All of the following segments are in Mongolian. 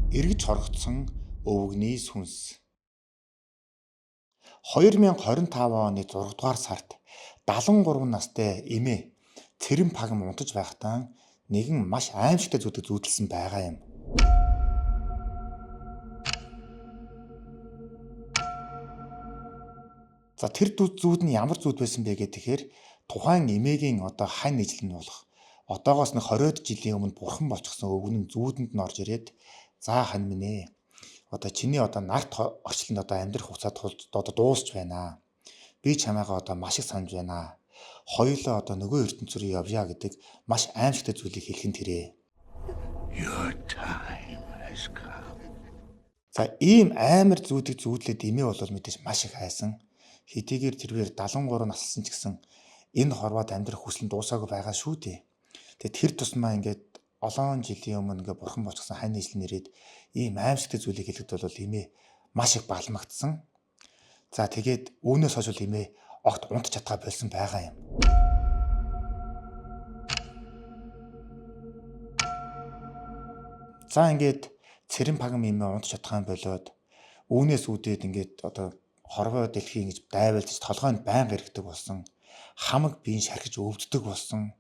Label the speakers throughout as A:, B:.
A: Эргэж хорогдсон өвгний сүнс. 2025 оны 6 дугаар сард 73 настай эмээ цэрэн пагам унтаж байхдаа нэгэн маш аимшигтай зүйлийг зүүдэлсэн байгаа юм. За тэр зүүд нь ямар зүүд байсан бэ гэхээр тухайн эмээгийн хань нийжил нь болох одоогоос нэг 20-од жилийн өмнө бурхан болчихсон өвгөн нь зүүдэнд нь орж ирээд за хань минь ээ чиний нарт орчлонд амьдрах хугацаа дуусч байна. Би чамайгаа маш их санаж байна. Хоёулаа нөгөө ертөнцөөр явъя гэдэг маш аимшигтай зүйлийг хэлхэн тэрэ.
B: Your time has come.
A: За ийм амар зүүдийг зүүдлээд эмээ бол мэдээж маш их хайсан. Хэдийгээр тэрээр 73 наслсан ч гэсэн энэ хорвоод амьдрах хүсэл дуусаагүй байгаа шүү дээ. Тэгээд тэр тусмаа ингээд олон жилийн өмнө бурхан болчихсон хань нийслэл нэрээд ийм аимшигтай зүйлийг хэлэхэд бол эмээ маш их балмагдсан. За тэгээд үүнээс хойш эмээ огт унтж чадгаа болсон байгаа юм. За ингээд цэрэн пагам эмээ унтж чадхаан болоод үүнээс үүдээд ингээд хорвоо дэлхийн гэж дайвалж толгойд байнга эргэдэг болсон. Хамаг биеийн шархиж өвддөг болсон.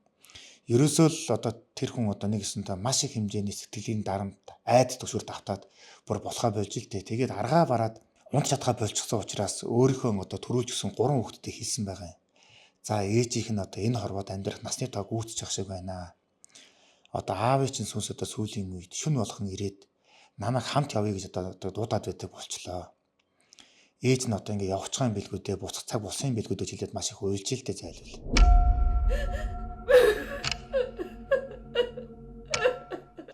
A: Ерөөсөө л тэр хүн нэг гэсэнтэй маш их хэмжээний сэтгэлийн дарамт айд төгшөрт автаад бүр болохоо болж л дээ. Тэгээд аргаа бараад унтж чадхаа болчихсон учраас өөрийнхөө төрүүлж гисэн 3 хүүхэдтэй хэлсэн байгаа юм. За ээжийнх нь энэ хорвоод амьдрах насны тоо гүйцэж ах шиг байна. Аавын чинь сүнс сүүлийн үед шүн болох нь ирээд намайг хамт явъя гэж дуудаад байдаг болчлоо. Ээж нь ингээд явчихсан билгүй дээ, буцах цаг болсон билгүй дээ хэлээд маш их уйлжилтэй зайлвал.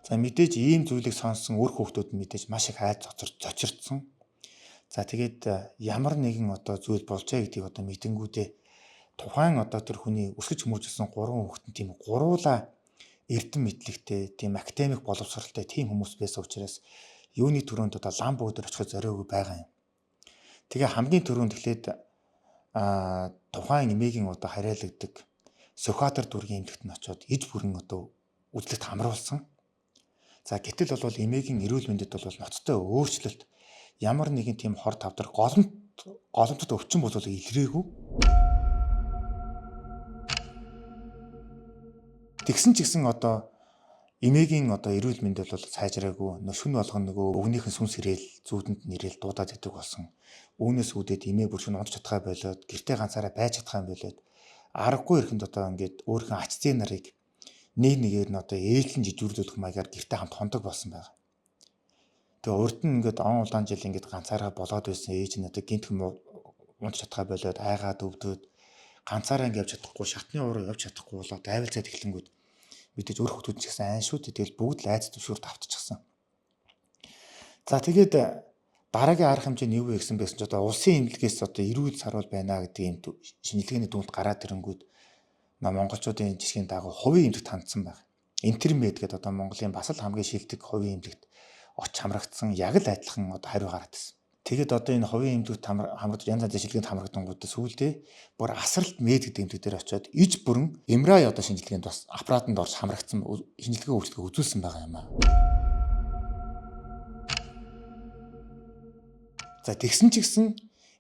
A: За мэдээж ийм зүйлийг сонссон үр хүүхдүүд нь мэдээж маш их айд зочирдсон. За тэгээд ямар нэгэн зүйл болжээ гэдгийг мэдэнгүүдээ тухайн тэр хүний өсгөж хүмүүжүүлсэн 3 хүүхэд нь тийм гуруула эрдэм мэдлэгтэй, тийм академик боловсралтай тийм хүмүүс байсан учраас юуны төрөнд лам бөөдөр очиход зориогүй байгаа юм. Тэгээ хамгийн түрүүнд эхлээд тухайн эмээгийн харьяалагддаг Сократер дүргийн эмэгт нь очиод иж бүрэн үзлэгт хамруулсан. За гэтэл бол эмээгийн эрүүл мэндэд бол ноцтой өөрчлөлт ямар нэгэн тийм хор тавдар голомтод өвчин болов илрээгүй. Тэгсэн ч гэсэн эмээгийн эрүүл мэндэд бол сайжраагүй. Шүн болгоно өвгнийхэн сүнс ирээл зүүдэнд нэрэл дуудаад идэг болсон. Үүнээс үүдээд эмээ бүр шүн унтж чадхаа болоод гэртээ ганцаараа байж чадхаа болоод аргагүй ихэнд ингээд өөрхөн ач зээ нарыг нэгээр нь ээлжлэн жижүүрлүүлэх маягаар гэртээ хамт хондог болсон байна. Тэгээ урд нь ингээд он улаан жил ингээд ганцаараа болоод байсан ээж нь гинт унтж чадхаа болоод айгаад өвдөөд ганцаараа ингээд явж чадахгүй шатны уруу явж чадахгүй болоод дайвалцаад эхлэнгүүд мэдээж өөр хүмүүс ч гэсэн айн шүү дээ. Тэгэл бүгд л айц төвшөрт автчихсан. За тэгээд дараагийн арга хэмжээ нь юу вэ гэсэн байсан ч улсын эмнэлгээс эрүүл сарвал байна гэдэг юм шинжилгээний дүнт гараад ирэнгүүт монголчуудын жишгийн дагуу хувийн эмнэлэгт хандсан байна. Интермед гэдэг Монголын бас л хамгийн шилдэг хувийн эмнэлэгт очиж хамрагдсан яг л адилхан хариу гараад ирсэн. Тэгээд энэ хувийн эмнэлэгт хамрагдаж янз янзын шилжилгээнд хамрагдангууд сүүлдээ бүр асралт мед гэдэг эмнэлэг дээр очиод иж бүрэн MRI шинжилгээнд бас аппаратанд орж хамрагдсан шинжилгээ үйлчлэгээ үзүүлсэн байгаа юм аа. За тэгсэн ч гэсэн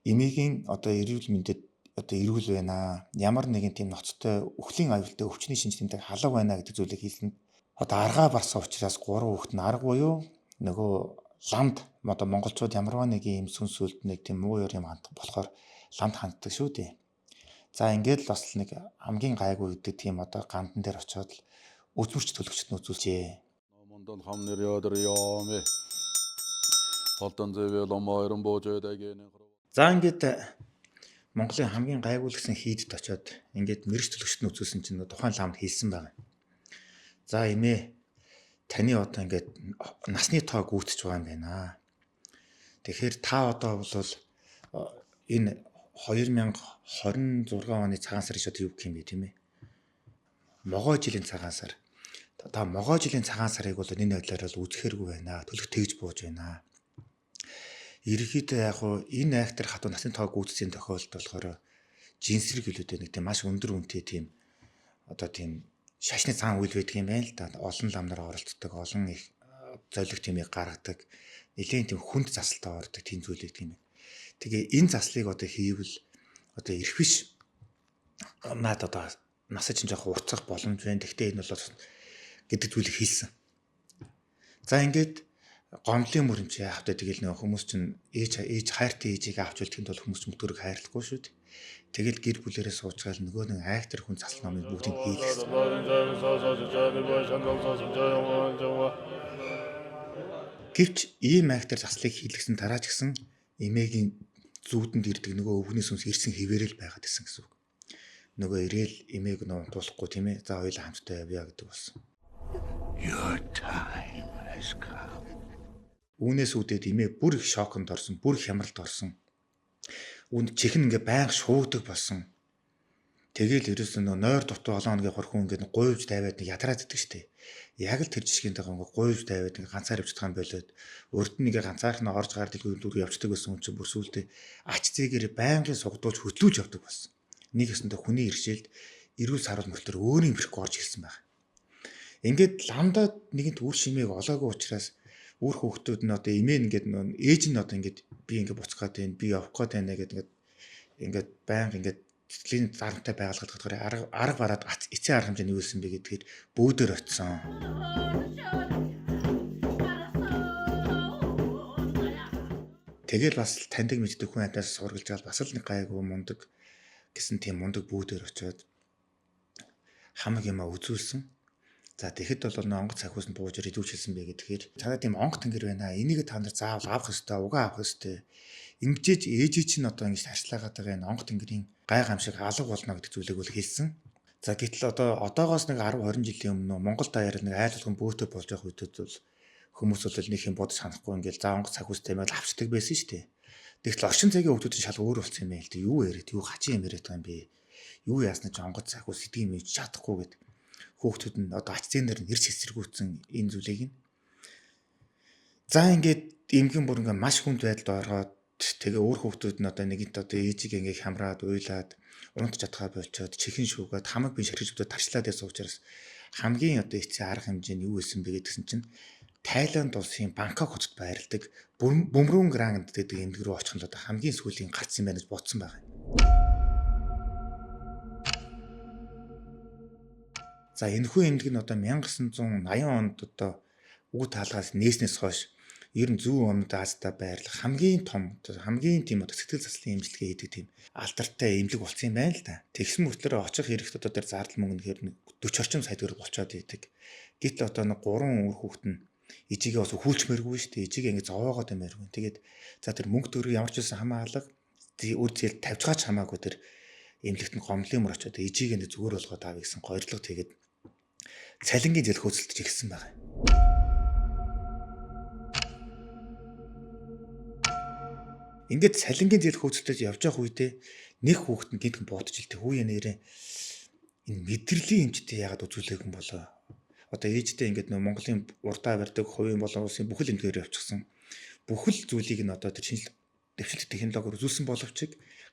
A: эмээгийн эрүүл мэндэд эрүүл байна. Ямар нэгэн тийм ноцтой өхлийн аюултай өвчний шинжилгээнд халав байна гэдэг зүйлийг хэлсэн. Аргаа барсан учраас 3 хүүхэд нь арга буюу нөгөө ламд монголчууд ямарваа нэг юм сүнс үлднийг тийм муу юм хандах болохоор ламд ханддаг шүү дээ. За ингээд л бас нэг хамгийн гайгүй гэдэг тийм гандан дээр очиод л үзмөрч төлөвчт нь үзүүлжээ. За ингээд Монголын хамгийн гайгуулгсан хийдэд очиод ингээд мэрэгч төлөвчт нь үзүүлсэн чинь тухайн ламд хэлсэн байна. За эмээ таны ингээд насны тоо гүйцэж байгаа юм байна. Тэгэхээр та бол энэ 2026 оны цагаан сар шууд юу гэх юм бэ тийм ээ? Могой жилийн цагаан сар. Та могой жилийн цагаан сарыг бол энэ байдлаар бол үзэхэргүй байна. Төлөв тэгж бууж байна. Ерөнхийдөө энэ айхтар хатуу насны тоо гүйцэтгэхийн тохиолдолд болохоор жинсрэг хөлөөтэй нэг тийм маш өндөр үнэтэй тийм тийм шашны цагаан үйл байдаг юм байна л да. Олон лам нар оролцдог, олон их золиг тиймээ гаргадаг. Нэлээд тийм хүнд засалтай ордог тийм зүйлийг тийм. Тэгээ энэ заслыг одоо хийвэл одоо ирэх биш наад одоо насаж чинь жоохон уртсах боломж байна. Гэхдээ энэ бол гэдэг зүйлийг хийсэн. За ингээд гомдлын мөрөмч яах вэ? Тэгэл нөх хүмүүс чинь ээж хайртай ээжийг авч үлдэхэд бол хүмүүс ч мөтгөрөг хайрлахгүй шүү дээ. Тэгэл гэр бүлэрээ суучгаал нөгөө нэг айхтар хүн засал номыг бүгдийг хийлгэсэн. Гэвч ийм айхтар заслыг хийлгэсэн дараа ч гэсэн эмээгийн зүүдэнд ирдэг нөгөө өвгний сүнс ирсэн хിവэрэл байгаад исэн гэсэн үг. Нөгөө ирээл эмээг нөө туулахгүй тийм ээ. За хоёулаа хамтдаа явъя гэдэг болсон.
B: Your time has come.
A: Үүнээс үүдээд эмээ бүр их шоконд орсон, бүр их хямралд орсон. Үүнд чихэн ингээ байнга шуудаг болсон. Тэгэл ерөөсөө нойр дутуу олон хоногийн хорхон ингээ гуйвж даваад нэг ядраад идэг штеп. Яг л тэр жишгийнтэйгээ ингээ гуйвж даваад ингээ ганцаар явчихдаг юм болоод урд нь ингээ ганцаархнаа орж гардаг дүр явцдаг байсан хүн чинь бүр сүултээ ач зээгээр байнгын сугдуулж хөтлүүлж явдаг болсон. Нэг өсөндө хүний иршээлд эрүүл сарвал мөлтөр өөрийн бэрхгүй орж ирсэн байна. Ингээд ламдаад нэгэнт үр шимээг олоогүй учраас үр хүүхдүүд нь одоо эмээ ингээд нөө ээж нь одоо ингээд би ингээд буцгаад байна, би явах гээд байна гэдэг ингээд байнга ингээд сэтгэлийн зарамтай байгалгаад гадгаар арга бараад эцсийн арга хэмжээ нь юу байсан бэ гэдгээр бөөдөр очисон. Тэгэл бас таньдаг мэддэг хүн адаас сургалж байгаа бас л нэг гайгүй мундаг гэсэн тийм мундаг бөөдөр очиод хамаг юмаа үзүүлсэн. За тэгэхэд бол онгоц цахиус нь бууж идүүч хэлсэн бэ гэдгээр цаадаа тийм онгоц тэнгэр байна. Энийг та нар заавал авах ёстой, угаа авах ёстой. Ингэжээж ээжээ чинь одоо ингэж арчлагаад байгаа энэ онгоц тэнгэрийн гай гамшиг алга болно гэдэг зүйлийг бол хэлсэн. За гэтэл одоогоос нэг 10 20 жилийн өмнө Монгол даяар нэг айл болгон бөөтө болж байгаа үедээ бол хүмүүс бол нэг юм бодож санахгүй ингээл за онгоц цахиустай юм авчдаг байсан шүү дээ. Тэгтэл орчин цагийн хүмүүсийн шал өөр болсон юм байл тэ юу яриад юу хачи юм яриад байгаа юм бэ? Юу яасна ч онгоц цахиус идэг юм чадахгүй гэдэг. Хүүхдүүд нь одоо ач зээнээр нь ирс эсэргүүцсэн энэ зүйлийг нь. За ингээд эмгэн бүр ингээ маш хүнд байдалд ороод тэгээ өөр хүүхдүүд нь одоо нэгэнт одоо ээжийг ингээ хямраад уйлаад унт чадхаа болчоод чихэн шүүгээд хамаг бие шархиж өдөө тарчлаад байсан учраас хамгийн одоо эцсийн арга хэмжээ нь юу байсан бэ гэдгсэн чинь Тайланд улсын Бангкок хотод байрладаг Бөмрүүн Гранд гэдэг эмгэг рүү очих нь одоо хамгийн сүүлийн гарц юм байна гэж бодсон байгаа. За энэхүү эмгэг нь одоо 1980 онд одоо үг таалгаас нээснээс хойш ер нь зүүн өмнөд Азида байрлах хамгийн том хамгийн тийм одоо сэтгэл заслын эмчилгээ хийдэг тийм алдартай эмнэлэг болсон юм байна л да. Тэгсэн мөртлөө очих хэрэгт одоо тэр зардал мөнгө нэхэр 40 орчим сая төгрөг болцоод идэг. Гэтэл одоо нэг 3 үр хүүхэд нь ижигээ бас хүлчмээргүй шүү дээ. Ижигээ ингэ зовоогоод юмэргүй. Тэгээд за тэр мөнгө төгрөг ямар ч байсан хамаалга үр зээл тавьж гаач хамаагүй тэр эмнэлэгт нь гомдлын мөр очоод ижигээ нэг зүгээр болгоод авъя гэсэн гоёрлого тэгээд цалингийн зээл хөөцөлдөж ирсэн байгаа. Ингээд цалингийн зээл хөөцөлдөж явж явах үедээ нэг хүүхэд нь гинтхэн бодож илтээ хүү яа нэрээ энэ мэдрэлийн эмчтэй яагаад үзүүлээг юм болоо. Одоо ээжтэй ингээд нөө Монголын урдаа барьдаг хувийн болон улсын бүхэл эмнэлгээр явчихсан. Бүхэл зүйлийг нь одоо тэр шинжлэх дэвшилт технологиор үзүүлсэн боловч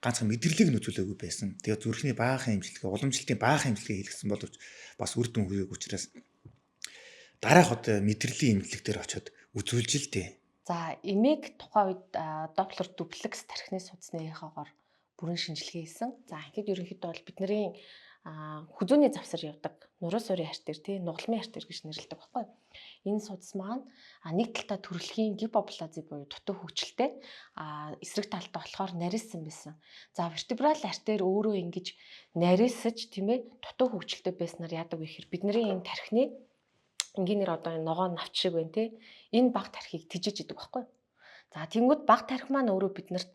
A: ганцхан мэдрэлийг нь үзүүлээгүй байсан. Тэгээ зүрхний баахан эмчилгээ, уламжлалтын баахан эмчилгээ хийлгэсэн боловч бас үр дүн хүрээгүй учраас дараах одоо мэдрэлийн эмнэлэг дээр очиод үзүүлж л дээ.
C: За эмээг тухайн үед Доплер дуплекс тархины судасныхаагаар бүрэн шинжилгээ хийсэн. За ингээд ерөнхийдөө бол бидний хүзүүний завсар явдаг нуруу суурийн артер тий нугалмын артер гэж нэрлэдэг баггүй. Энэ судас маань нэг талдаа төрөлхийн гипоплазий буюу дутуу хөгжилтэй эсрэг талдаа болохоор нарийсан байсан. За вертебрал артер өөрөө ингэж нарийсаж тийм ээ дутуу хөгжилтэй байснаар яадаг вэ гэхээр бидний энэ тархины энгийнээр одоо энэ ногоон навч шиг байна тий энэ баг тархийг тижиж идэг баггүй. За тэнгууд баг тархи маань өөрөө биднэрт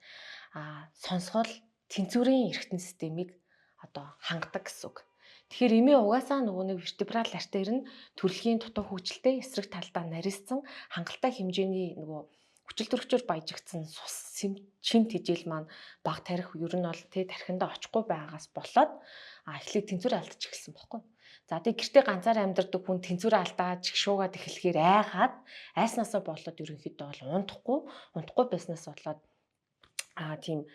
C: сонсгол тэнцвэрийн эргэтэн системийг одоо хангадаг гэсэн үг. Тэгэхээр эмээ угаасаа нөгөө нэг вертебрал артер нь төрөлхийн дутуу хөгжилтэй эсрэг талдаа нарийсан хангалттай хэмжээний нөгөө хүчил төрөгчөөр баяжигдсан сус шимт хижээл маань баг тархи ер нь бол тий тархиндаа очихгүй байгаас болоод эхлээд тэнцвэр алдчих эхэлсэн баггүй. За тий гэртээ ганцаар амьдардаг хүн тэнцвэр алдаад чигшуугаад эхлэхээр айгаад айснаасаа болоод ерөнхийдөө бол унтахгүй байснаас болоод тийм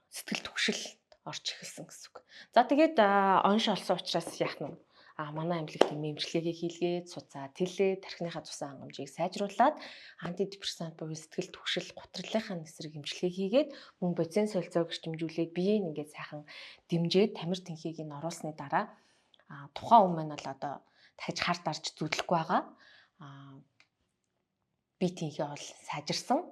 C: сэтгэл түгшил орж эхэлсэн гэсэн үг. За тэгээд онш олсон учраас яах нь манай эмнэлэгт эмчилгээгээ хийлгээд суцаа тэлээ тархиныхаа цусан хангамжийг сайжруулад антидепрессант буюу сэтгэл түгшил гутралынхаа эсрэг эмчилгээ хийгээд мөн бодисын солилцоог эрчимжүүлээд биеийг ингээд сайхан дэмжиж тамир тэнхийг нь оруулсны дараа тухайн хүн маань бол одоо дахиж хар дарж зүтлэхгүй байгаа. Бие тэнхээ бол сайжирсан.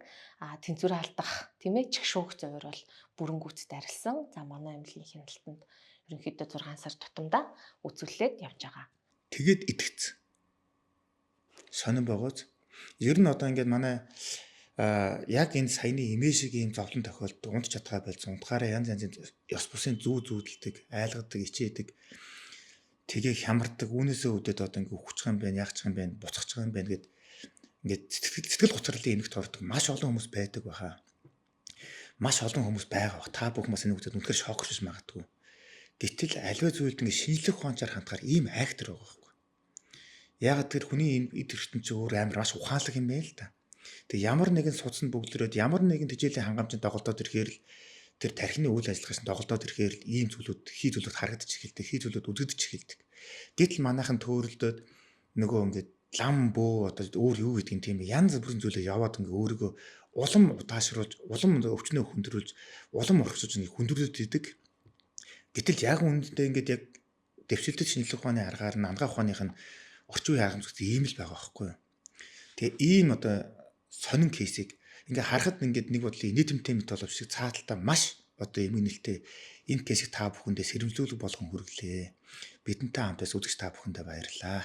C: Тэнцвэр алдах тийм ээ чигшүүх зовир бол бүрэн гүйцэд арилсан. За манай эмнэлгийн хяналтанд ерөнхийдөө 6 сар тутамдаа үзүүлээд явж байгаа.
A: Тэгээд итгэцэн. Сонирн байгууз. Ер нь одоо ингээд манай яг энэ саяны имэж шиг ийм зовлон тохиолдолд унт чадхаа байлцсан. Унтахаараа янз янзын ёс бусын зүү зүүдэлдэг, айлгадаг, ичээдэг. Тэгээ хямардаг, үүнээсээ үүдээд одоо ингээд хүччих юм байна, яачих юм байна, буцахчих юм байна гэд ингээд сэтгэл гоцролын эмгт ордог маш олон хүмүүс байдаг баха. Маш олон хүмүүс байгаа. Та бүх хүмүүс энэ үгтэд үнэхээр шокорч магадгүй. Гэтэл аливаа зүйлд ингээд шинжлэх ухаанчаар хандахаар ийм актер байгаа байхгүй. Ягаад тэр хүний энэ эд эрхтэн чи өөр амар маш ухаанлаг юм байна л да. Тэг ямар нэгэн судсанд бөгдлөрөөд ямар нэгэн тэжээлийн хангамжинд доголдоод ирэхээр л тэр тархины үйл ажиллагаас доголдоод ирэхээр л ийм зүйлүүд хий зүйлүүд харагдаж эхэлдэг, хий зүйлүүд үзэгдэж эхэлдэг. Гэтэл манайхан төөрөлдөөд нөгөө ингээд лам бөө одоо өөр юу гэдэг юм тийм янз бүрийн зүйлээ яваад ингээ өөрийгөө улам удаашруулж, улам өвчнөө хүндрүүлж, улам орхисож ингээ хүндрүүлээд идэг. Гэтэл яг үүндээ ингээд яг дэвшилтэд шинжлэх ухааны аргаар намгаа ухааных нь орчин үеийн хангамжт ийм л байгаа байхгүй юу. Тэгээ ийм одоо сонин кейсийг ингээ харахад ингээд нэг бодлын нийтэмтэй мэт боловч шиг цааталтаа маш одоо эмгэн нэлтэй энэ кейсийг та бүхэндээ сэрэмжлүүлэг болгон хүргэлээ. Бидэнтэй хамтаас үзэгч та бүхэндээ баярлалаа.